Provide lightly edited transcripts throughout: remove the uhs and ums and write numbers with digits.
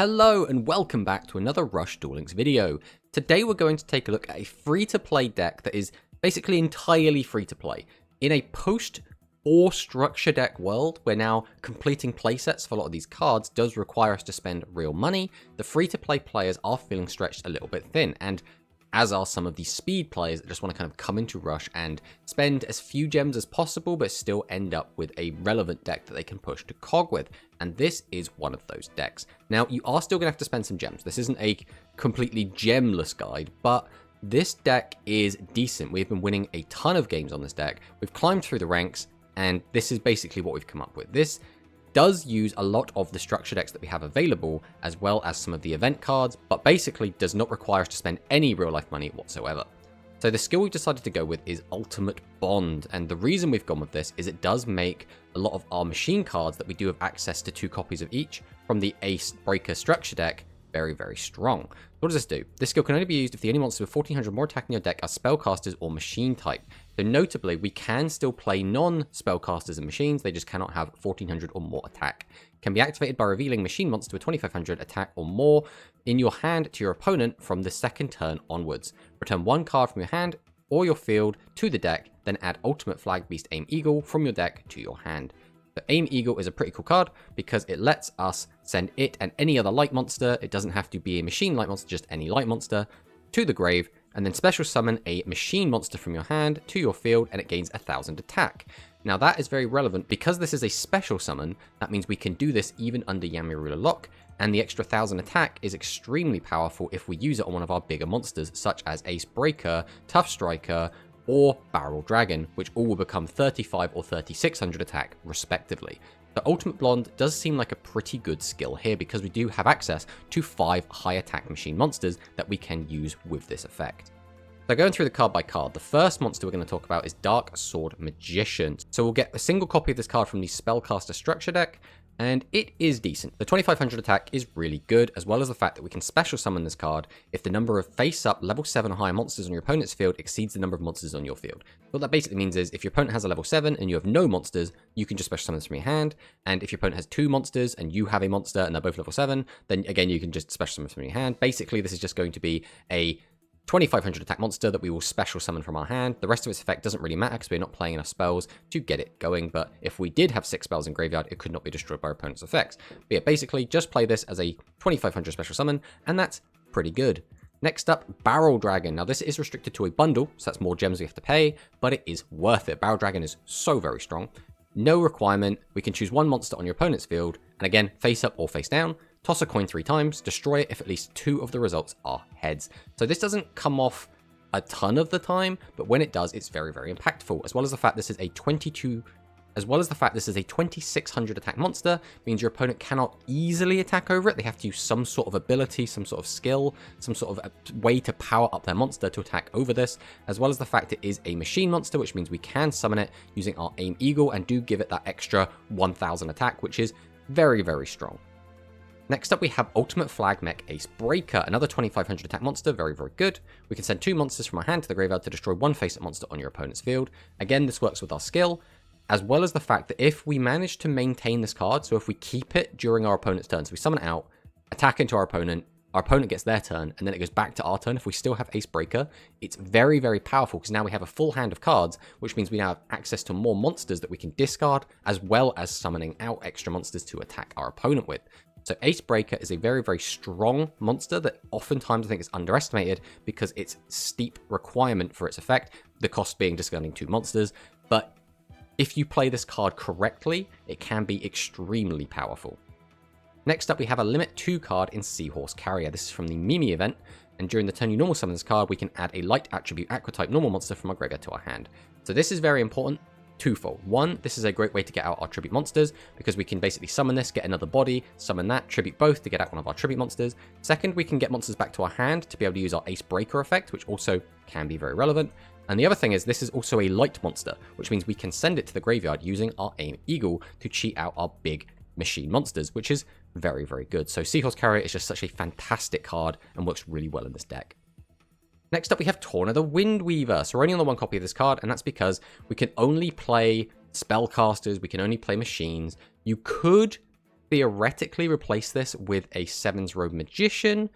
Hello and welcome back to another Rush Duel Links video. Today we're going to take a look at a free-to-play deck that is basically entirely free-to-play. In a post-4 structure deck world, where now completing playsets for a lot of these cards does require us to spend real money, the free-to-play players are feeling stretched a little bit thin, and as are some of the speed players that just want to kind of come into Rush and spend as few gems as possible, but still end up with a relevant deck that they can push to cog with. And this is one of those decks. Now, you are still going to have to spend some gems. This isn't a completely gemless guide, but this deck is decent. We've been winning a ton of games on this deck. We've climbed through the ranks, and this is basically what we've come up with. This does use a lot of the structure decks that we have available, as well as some of the event cards, but basically does not require us to spend any real life money whatsoever. So the skill we've decided to go with is Ultimate Bond, and the reason we've gone with this is it does make a lot of our machine cards that we do have access to 2 copies of each from the Ace Breaker structure deck very, very strong. What does this do? This skill can only be used if the only monsters with 1400 more attack in your deck are spellcasters or machine type. So notably, we can still play non-spellcasters and machines, they just cannot have 1400 or more attack. Can be activated by revealing machine monster with 2500 attack or more in your hand to your opponent from the second turn onwards. Return 1 card from your hand or your field to the deck, then add Ultimate Flag Beast Aim Eagle from your deck to your hand. The Aim Eagle is a pretty cool card because it lets us send it and any other light monster, it doesn't have to be a machine light monster, just any light monster, to the grave, and then special summon a machine monster from your hand to your field and it gains 1000 attack. Now that is very relevant because this is a special summon. That means we can do this even under Yamirula lock, and the extra 1000 attack is extremely powerful if we use it on one of our bigger monsters such as Ace Breaker, Tough Striker, or Barrel Dragon, which all will become 35 or 3600 attack respectively. The Ultimate Blonde does seem like a pretty good skill here because we do have access to 5 high attack machine monsters that we can use with this effect. So going through the card by card, the first monster we're going to talk about is Dark Sword Magician. So we'll get a single copy of this card from the Spellcaster structure deck, and it is decent. The 2500 attack is really good, as well as the fact that we can special summon this card if the number of face-up level 7 or higher monsters on your opponent's field exceeds the number of monsters on your field. What that basically means is if your opponent has a level 7 and you have no monsters, you can just special summon this from your hand, and if your opponent has 2 monsters and you have a monster and they're both level 7, then again you can just special summon this from your hand. Basically, this is just going to be a 2500 attack monster that we will special summon from our hand. The rest of its effect doesn't really matter because we're not playing enough spells to get it going, but if we did have 6 spells in graveyard, it could not be destroyed by our opponent's effects. But yeah, basically just play this as a 2500 special summon, and that's pretty good. Next up, Barrel Dragon. Now this is restricted to a bundle, so that's more gems we have to pay, but it is worth it. Barrel Dragon is so very strong. No requirement, we can choose 1 monster on your opponent's field, and again, face up or face down. Toss a coin 3 times, destroy it if at least 2 of the results are heads. So this doesn't come off a ton of the time, but when it does, it's very, very impactful. As well as the fact this is a 2600 attack monster, means your opponent cannot easily attack over it. They have to use some sort of ability, some sort of skill, some sort of a way to power up their monster to attack over this, as well as the fact it is a machine monster, which means we can summon it using our Aim Eagle and do give it that extra 1000 attack, which is very, very strong. Next up, we have Ultimate Flag Mech Ace Breaker, another 2500 attack monster, very, very good. We can send 2 monsters from our hand to the graveyard to destroy 1 face-up monster on your opponent's field. Again, this works with our skill, as well as the fact that if we manage to maintain this card, so if we keep it during our opponent's turn, so we summon it out, attack into our opponent gets their turn, and then it goes back to our turn. If we still have Ace Breaker, it's very, very powerful because now we have a full hand of cards, which means we now have access to more monsters that we can discard, as well as summoning out extra monsters to attack our opponent with. So Ace Breaker is a very, very strong monster that oftentimes I think is underestimated because its steep requirement for its effect, the cost being discarding 2 monsters, but if you play this card correctly, it can be extremely powerful. Next up, we have a Limit 2 card in Seahorse Carrier. This is from the Mimi event, and during the turn you normal summon this card, we can add a light attribute Aqua type normal monster from our graveyard to our hand. So this is very important. Twofold. 1, this is a great way to get out our tribute monsters because we can basically summon this, get another body, summon that, tribute both to get out one of our tribute monsters. Second, we can get monsters back to our hand to be able to use our Ace Breaker effect, which also can be very relevant. And the other thing is this is also a light monster, which means we can send it to the graveyard using our Aim Eagle to cheat out our big machine monsters, which is very, very good. So Seahorse Carrier is just such a fantastic card and works really well in this deck. Next up, we have Torna the Windweaver. So we're only on the 1 copy of this card, and that's because we can only play spellcasters, we can only play machines. You could theoretically replace this with a 7's Robe Magician,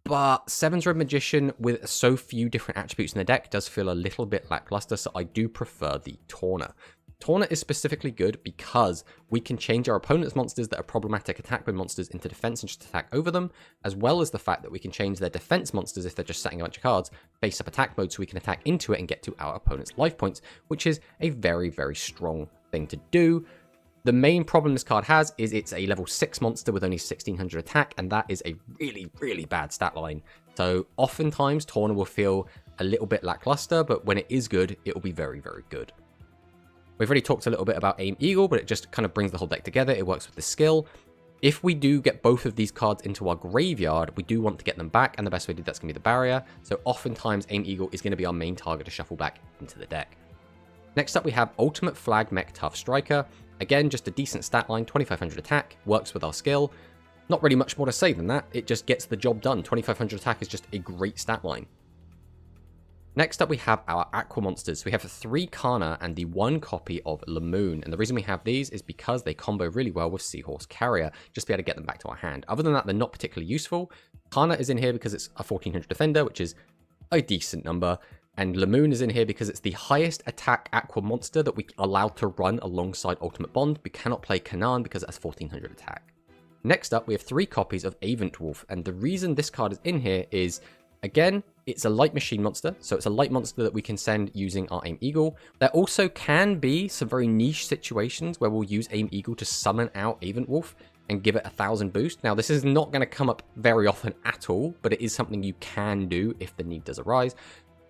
but 7's Robe Magician with so few different attributes in the deck does feel a little bit lackluster, so I do prefer the Tawner. Tawner is specifically good because we can change our opponent's monsters that are problematic attack with monsters into defense and just attack over them, as well as the fact that we can change their defense monsters, if they're just setting a bunch of cards, face up attack mode so we can attack into it and get to our opponent's life points, which is a very, very strong thing to do. The main problem this card has is it's a level 6 monster with only 1600 attack, and that is a really, really bad stat line. So oftentimes Tawner will feel a little bit lackluster, but when it is good, it will be very, very good. We've already talked a little bit about Aim Eagle, but it just kind of brings the whole deck together. It works with the skill. If we do get both of these cards into our graveyard, we do want to get them back, and the best way to do that's going to be the barrier. So oftentimes Aim Eagle is going to be our main target to shuffle back into the deck. Next up, we have Ultimate Flag Mech Tough Striker. Again, just a decent stat line, 2500 attack, works with our skill. Not really much more to say than that. It just gets the job done. 2500 attack is just a great stat line. Next up, we have our Aqua Monsters. We have 3 Kana and the 1 copy of Lamoon. And the reason we have these is because they combo really well with Seahorse Carrier, just to be able to get them back to our hand. Other than that, they're not particularly useful. Kana is in here because it's a 1400 defender, which is a decent number. And Lamoon is in here because it's the highest attack Aqua Monster that we are allowed to run alongside Ultimate Bond. We cannot play Kanan because it has 1400 attack. Next up, we have 3 copies of Avent Wolf. And the reason this card is in here is, again, it's a light machine monster, so it's a light monster that we can send using our Aim Eagle. There also can be some very niche situations where we'll use Aim Eagle to summon out Avent Wolf and give it 1000 boost. Now, this is not going to come up very often at all, but it is something you can do if the need does arise.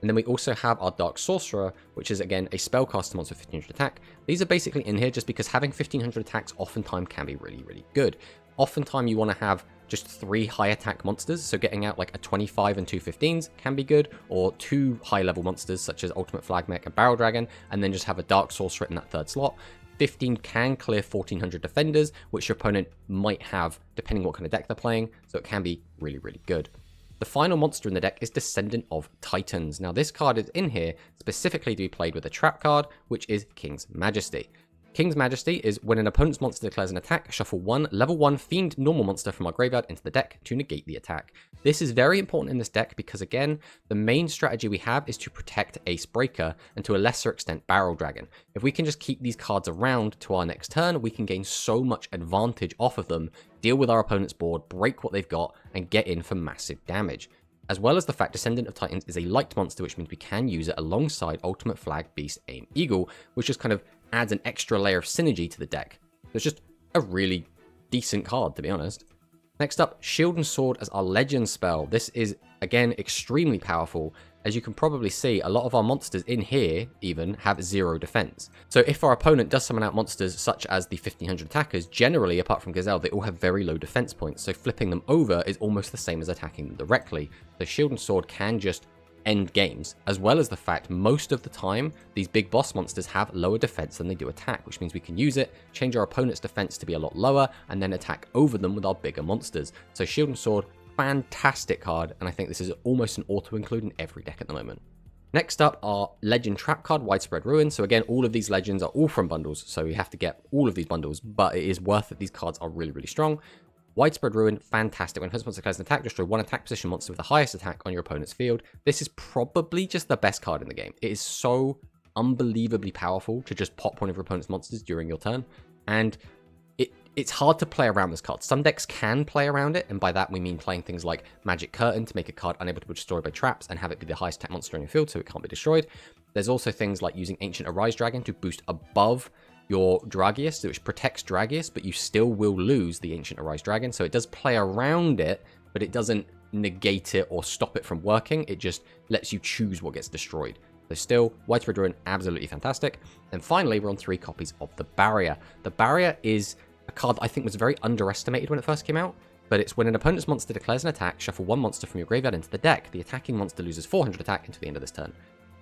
And then we also have our Dark Sorcerer, which is, again, a spellcaster monster with 1500 attack. These are basically in here just because having 1500 attacks oftentimes can be really, really good. Oftentimes, you want to have just 3 high attack monsters, so getting out like a 25 and 2 15s can be good, or 2 high level monsters such as Ultimate Flag Mech and Barrel Dragon, and then just have a Dark Sorcerer in that 3rd slot. 15 can clear 1400 defenders, which your opponent might have depending what kind of deck they're playing, so it can be really, really good. The final monster in the deck is Descendant of Titans. Now, this card is in here specifically to be played with a trap card, which is King's Majesty. King's Majesty is when an opponent's monster declares an attack, shuffle 1 level 1 Fiend normal monster from our graveyard into the deck to negate the attack. This is very important in this deck because, again, the main strategy we have is to protect Ace Breaker and to a lesser extent Barrel Dragon. If we can just keep these cards around to our next turn, we can gain so much advantage off of them, deal with our opponent's board, break what they've got, and get in for massive damage. As well as the fact Descendant of Titans is a light monster, which means we can use it alongside Ultimate Flag Beast Aim Eagle, which just kind of adds an extra layer of synergy to the deck. It's just a really decent card, to be honest. Next up, Shield and Sword as our Legend spell. This is, again, extremely powerful. As you can probably see, a lot of our monsters in here, even, have 0 defense. So if our opponent does summon out monsters such as the 1500 attackers, generally, apart from Gazelle, they all have very low defense points. So flipping them over is almost the same as attacking them directly. So Shield and Sword can just end games, as well as the fact most of the time these big boss monsters have lower defense than they do attack, which means we can use it, change our opponent's defense to be a lot lower, and then attack over them with our bigger monsters. So Shield and Sword, fantastic card, and I think this is almost an auto include in every deck at the moment. Next up, our Legend Trap card, Widespread Ruin. So again, all of these legends are all from bundles, so you have to get all of these bundles, but it is worth it. These cards are really, really strong. Widespread Ruin, fantastic. When opponent's monster declares an attack, destroy 1 attack position monster with the highest attack on your opponent's field. This is probably just the best card in the game. It is so unbelievably powerful to just pop one of your opponent's monsters during your turn. And it's hard to play around this card. Some decks can play around it, and by that we mean playing things like Magic Curtain to make a card unable to be destroyed by traps and have it be the highest attack monster on your field so it can't be destroyed. There's also things like using Ancient Arise Dragon to boost above your Dragius, which protects Dragius, but you still will lose the Ancient Arise Dragon. So it does play around it, but it doesn't negate it or stop it from working. It just lets you choose what gets destroyed. So still, Widespread Ruin, absolutely fantastic. And finally, we're on 3 copies of the Barrier. The Barrier is a card that I think was very underestimated when it first came out, but it's when an opponent's monster declares an attack, shuffle 1 monster from your graveyard into the deck. The attacking monster loses 400 attack until the end of this turn.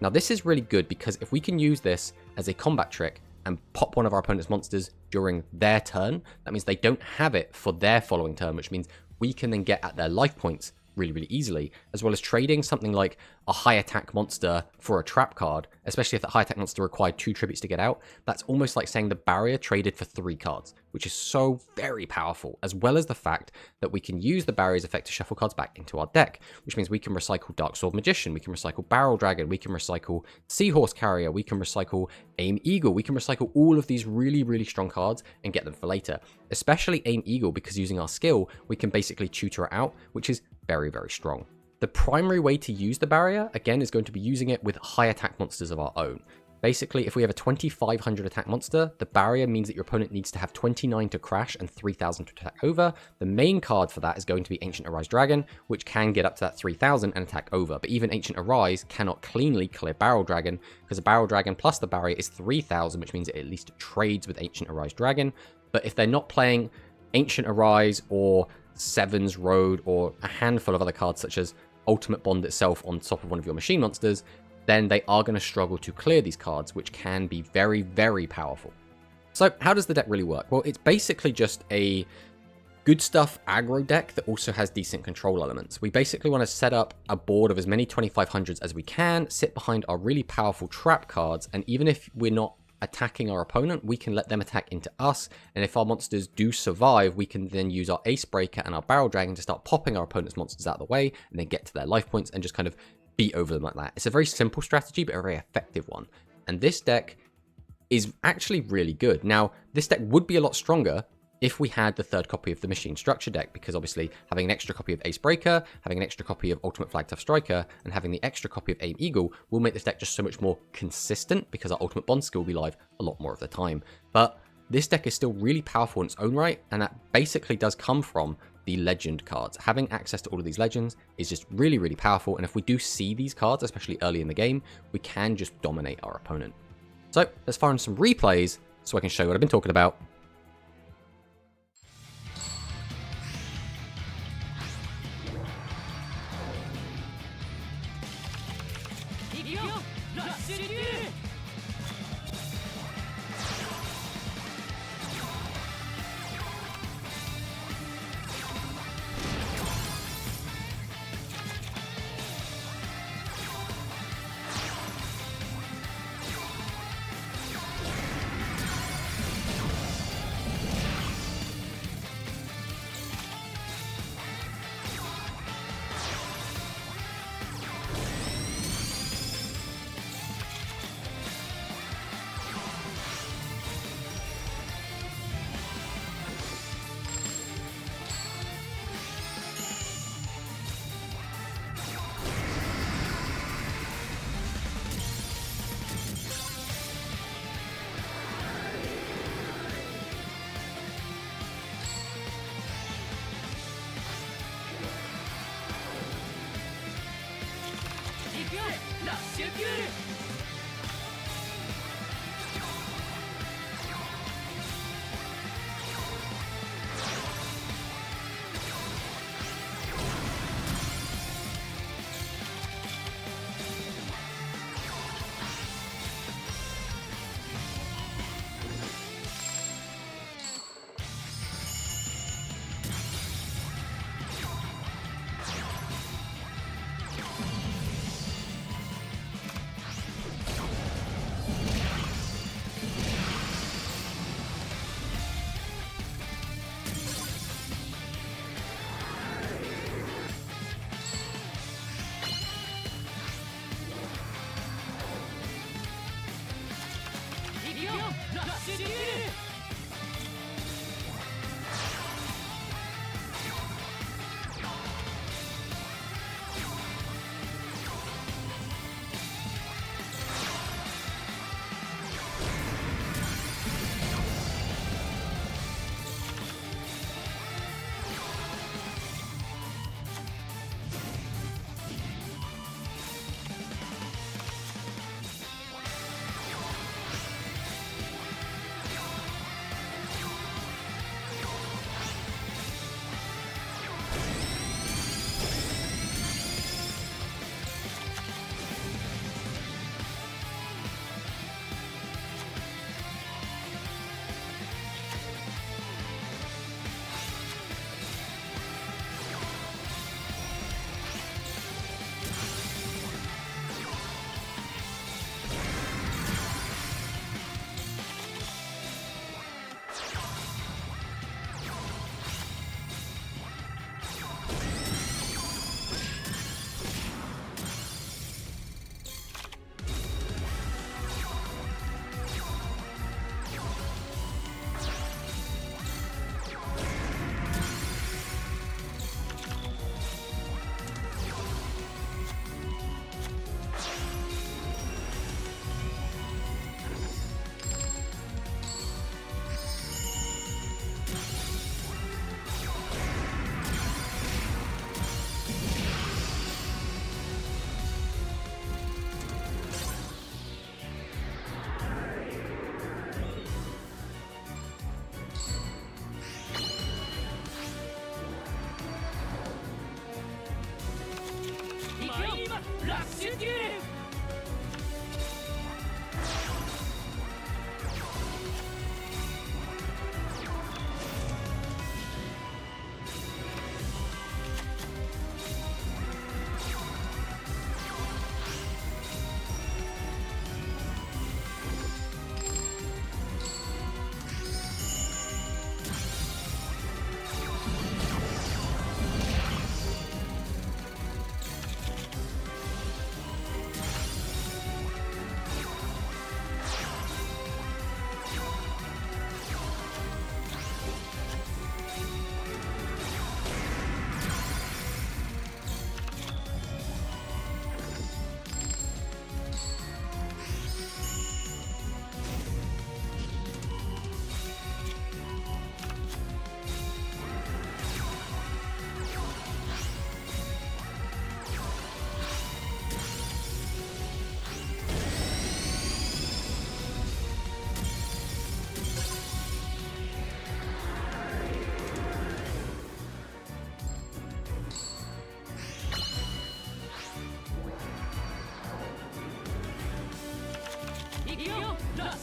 Now, this is really good because if we can use this as a combat trick and pop one of our opponent's monsters during their turn, that means they don't have it for their following turn, which means we can then get at their life points really, really easily, as well as trading something like a high attack monster for a trap card, especially if that high attack monster required 2 tributes to get out. That's almost like saying the barrier traded for 3 cards, which is so very powerful, as well as the fact that we can use the barrier's effect to shuffle cards back into our deck, which means we can recycle Dark Sword Magician, we can recycle Barrel Dragon, we can recycle Seahorse Carrier, we can recycle Aim Eagle, we can recycle all of these really, really strong cards and get them for later. Especially Aim Eagle, because using our skill, we can basically tutor it out, which is very, very strong. The primary way to use the barrier, again, is going to be using it with high attack monsters of our own. Basically, if we have a 2500 attack monster, the barrier means that your opponent needs to have 29 to crash and 3000 to attack over. The main card for that is going to be Ancient Arise Dragon, which can get up to that 3000 and attack over. But even Ancient Arise cannot cleanly clear Barrel Dragon, because a Barrel Dragon plus the barrier is 3000, which means it at least trades with Ancient Arise Dragon. But if they're not playing Ancient Arise or Seven's Road or a handful of other cards such as Ultimate Bond itself on top of one of your machine monsters, then they are going to struggle to clear these cards, which can be very, very powerful. So how does the deck really work? Well, it's basically just a good stuff aggro deck that also has decent control elements. We basically want to set up a board of as many 2500s as we can, sit behind our really powerful trap cards, and even if we're not attacking our opponent, we can let them attack into us, and if our monsters do survive, we can then use our Ace Breaker and our Barrel Dragon to start popping our opponent's monsters out of the way, and then get to their life points and just kind of beat over them like that. It's a very simple strategy, but a very effective one. And this deck is actually really good. Now, this deck would be a lot stronger if we had the 3rd copy of the Machine Structure deck, because obviously having an extra copy of Ace Breaker, having an extra copy of Ultimate Flagstaff Striker, and having the extra copy of Aim Eagle will make this deck just so much more consistent, because our Ultimate Bond skill will be live a lot more of the time. But this deck is still really powerful in its own right, and that basically does come from the legend cards. Having access to all of these legends is just really, really powerful, and if we do see these cards, especially early in the game, we can just dominate our opponent. So let's find some replays so I can show you what I've been talking about.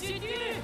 知ってる